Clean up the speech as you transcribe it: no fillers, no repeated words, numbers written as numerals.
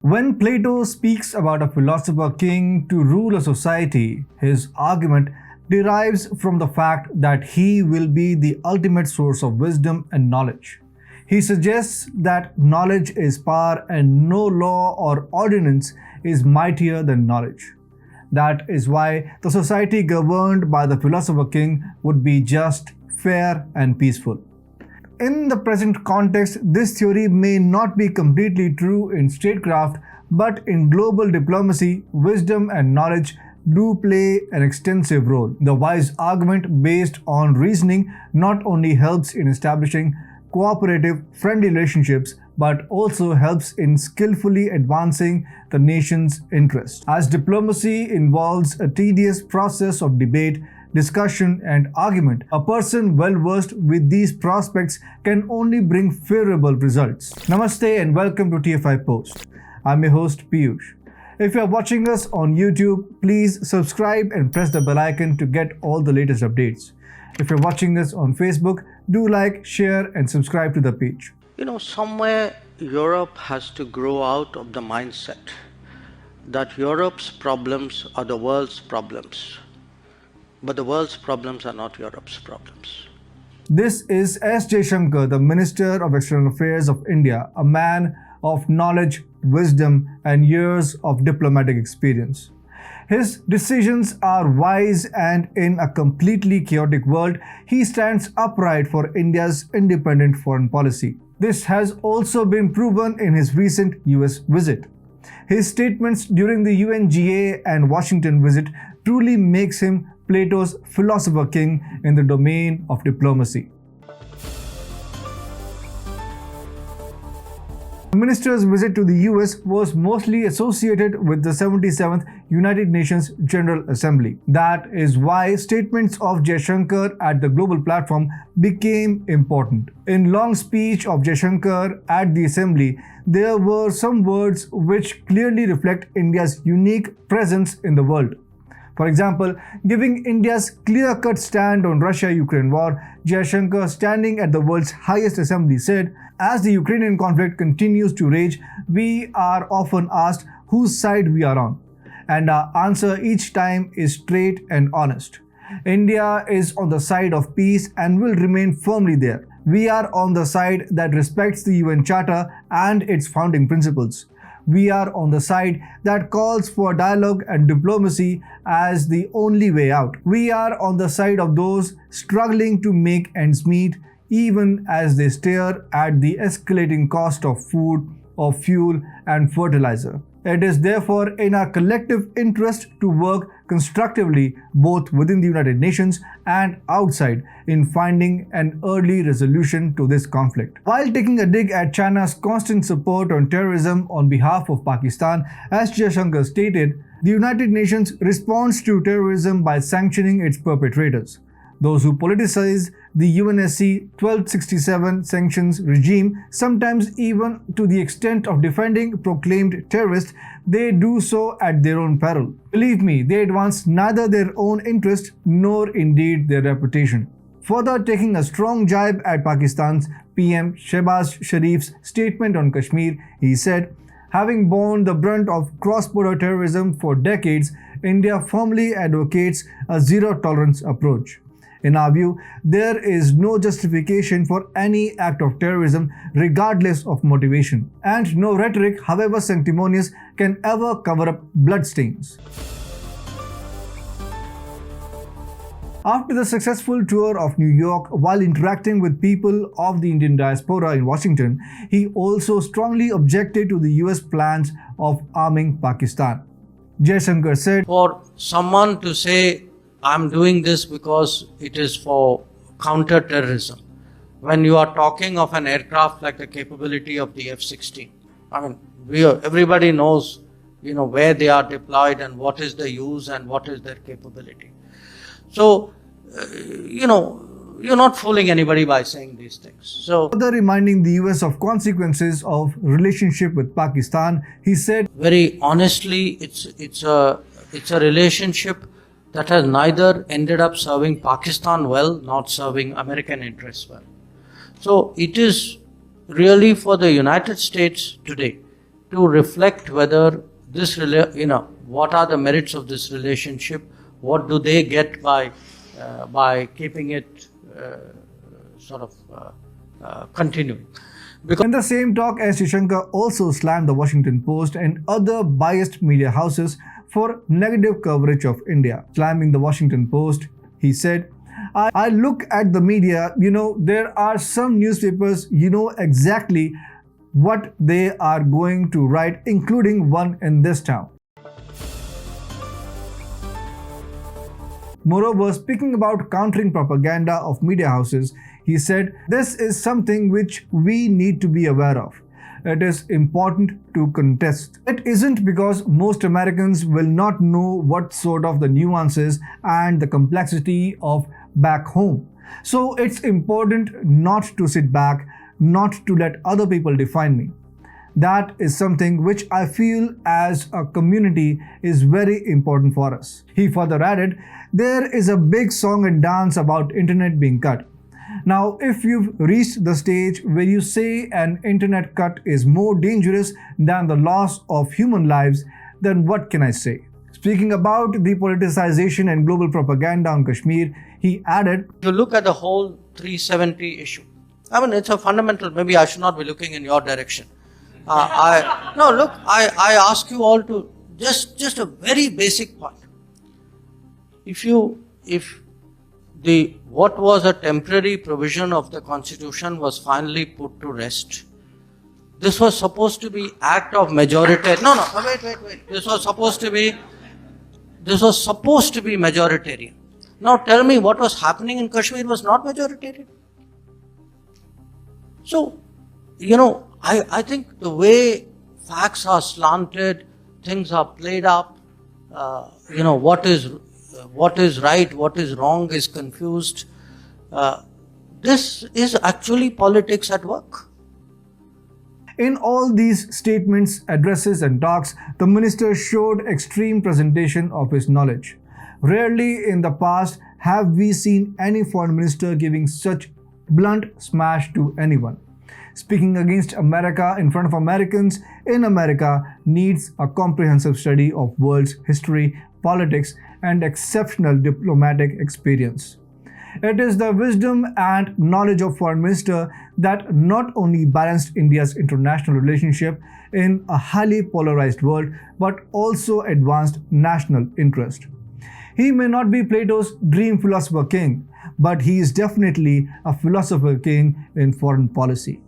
When Plato speaks about a philosopher king to rule a society, his argument derives from the fact that he will be the ultimate source of wisdom and knowledge. He suggests that knowledge is power and no law or ordinance is mightier than knowledge. That is why the society governed by the philosopher king would be just, fair, and peaceful. In the present context, this theory may not be completely true in statecraft, but in global diplomacy, wisdom and knowledge do play an extensive role. The wise argument based on reasoning not only helps in establishing cooperative, friendly relationships, but also helps in skillfully advancing the nation's interests. As diplomacy involves a tedious process of debate, discussion, and argument, a person well versed with these prospects can only bring favorable results. Namaste and welcome to TFIPost. I'm your host Piyush. If you are watching us on YouTube, please subscribe and press the bell icon to get all the latest updates. If you're watching us on Facebook, do like, share, and subscribe to the page. Somewhere Europe has to grow out of the mindset that Europe's problems are the world's problems. But the world's problems are not Europe's problems. This is S Jaishankar, the Minister of External Affairs of India, a man of knowledge, wisdom, and years of diplomatic experience. His decisions are wise, and in a completely chaotic world, he stands upright for India's independent foreign policy. This has also been proven in his recent US visit. His statements during the UNGA and Washington visit truly makes him Plato's philosopher king in the domain of diplomacy. The minister's visit to the US was mostly associated with the 77th United Nations General Assembly. That is why statements of Jaishankar at the global platform became important. In long speech of Jaishankar at the assembly, there were some words which clearly reflect India's unique presence in the world. For example, giving India's clear-cut stand on Russia-Ukraine war, Jaishankar, standing at the world's highest assembly, said, "As the Ukrainian conflict continues to rage, we are often asked whose side we are on. And our answer each time is straight and honest. India is on the side of peace and will remain firmly there. We are on the side that respects the UN Charter and its founding principles. We are on the side that calls for dialogue and diplomacy as the only way out. We are on the side of those struggling to make ends meet, even as they stare at the escalating cost of food, of fuel, and fertilizer. It is therefore in our collective interest to work constructively both within the United Nations and outside in finding an early resolution to this conflict." While taking a dig at China's constant support on terrorism on behalf of Pakistan, as Jaishankar stated, the United Nations responds to terrorism by sanctioning its perpetrators. Those who politicize the UNSC 1267 sanctions regime, sometimes even to the extent of defending proclaimed terrorists, they do so at their own peril. Believe me, they advance neither their own interest nor indeed their reputation. Further taking a strong jibe at Pakistan's PM Shehbaz Sharif's statement on Kashmir, he said, "Having borne the brunt of cross-border terrorism for decades, India firmly advocates a zero-tolerance approach. In our view, there is no justification for any act of terrorism regardless of motivation, and no rhetoric, however sanctimonious, can ever cover up bloodstains." After the successful tour of New York, while interacting with people of the Indian diaspora in Washington, he also strongly objected to the US plans of arming Pakistan. Jaishankar said, For someone to say, I'm doing this because it is for counter-terrorism, when you are talking of an aircraft like the capability of the F-16, everybody knows, where they are deployed and what is the use and what is their capability. So, you're not fooling anybody by saying these things. So, further reminding the US of consequences of relationship with Pakistan, he said, very honestly, it's a relationship that has neither ended up serving Pakistan well, nor serving American interests well. So it is really for the United States today to reflect whether this, what are the merits of this relationship, what do they get by keeping it continuing. Because in the same talk, S Jaishankar also slammed the Washington Post and other biased media houses for negative coverage of India. Slamming the Washington Post, he said, I look at the media, there are some newspapers, exactly what they are going to write, including one in this town. Moreover, speaking about countering propaganda of media houses, he said, this is something which we need to be aware of. It is important to contest. It isn't because most Americans will not know what sort of the nuances and the complexity of back home. So it's important not to sit back, not to let other people define me. That is something which I feel as a community is very important for us. He further added, there is a big song and dance about internet being cut. Now, if you've reached the stage where you say an internet cut is more dangerous than the loss of human lives, then what can I say? Speaking about the politicization and global propaganda on Kashmir, he added, if you look at the whole 370 issue, it's a fundamental, maybe I should not be looking in your direction. I ask you all to, just a very basic point. What was a temporary provision of the Constitution was finally put to rest. This was supposed to be act of majority. Wait. This was supposed to be majoritarian. Now tell me what was happening in Kashmir was not majoritarian. So, I think the way facts are slanted, things are played up, what is right, what is wrong is confused. This is actually politics at work. In all these statements, addresses and talks, the minister showed extreme presentation of his knowledge. Rarely in the past have we seen any foreign minister giving such blunt smash to anyone. Speaking against America in front of Americans in America needs a comprehensive study of world's history, politics, and exceptional diplomatic experience. It is the wisdom and knowledge of Foreign Minister that not only balanced India's international relationship in a highly polarized world, but also advanced national interest. He may not be Plato's dream philosopher king, but he is definitely a philosopher king in foreign policy.